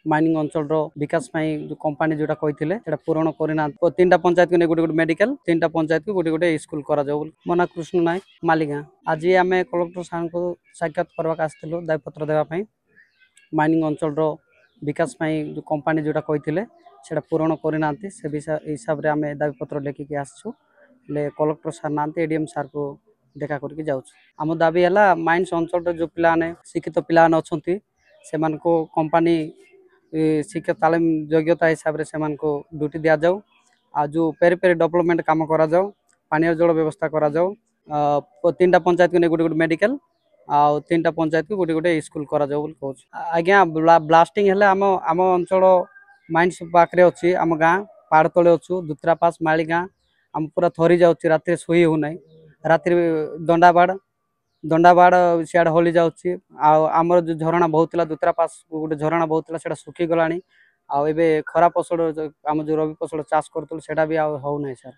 Mining अंचल विकास जो company जोटा कही पूरण करना 3टा पंचायत को गोटे गोटे मेडिकल 3टा पंचायत को गोटे गोटे स्कूल करा मो ना कृष्ण नायक मालीगाँ। आज आम कलेक्टर सार को साक्षात करवाक आसलु दायपत्र देवाई माइनिंग अंचल विकास जो कंपानी जोटा कही पूरण करना से हिसाब से आम दाबीपत्र लेखिकी आसचु कलेक्टर सार ना एडीएम सार को देखा करके जाऊँ। आम दाबी है माइन्स अंचल जो पाने शिक्षित पाने अच्छा से कंपानी शिक्षा तालीम योग्यता हिसाब से ड्यूटी दि जाऊ आ जो पेरी पेरी डेवलपमेंट काम करा जाऊ पानी जल व्यवस्था करा जाऊ 3टा पंचायत को गोटे गोटे मेडिकल आ 3टा पंचायत को गोटे गोटे स्कूल करा जाऊ कहूँ। आज्ञा ब्लास्टिंग है आम अंचल माइन्स पाखे अच्छी आम गाँ पहाड़ तले अच्छु दुतरा पास माली गाँ आम पूरा थरी जाऊँगी रात शोई होना राति दंडाबाड़ सियाड़ हली जाऊँगी आमर जो झरणा बहुत दुतरा पास गोटे झरणा बहुत सुखी गला खरा फसल आम जो रवि फसल चाष करूँ भी आ हो ना सर।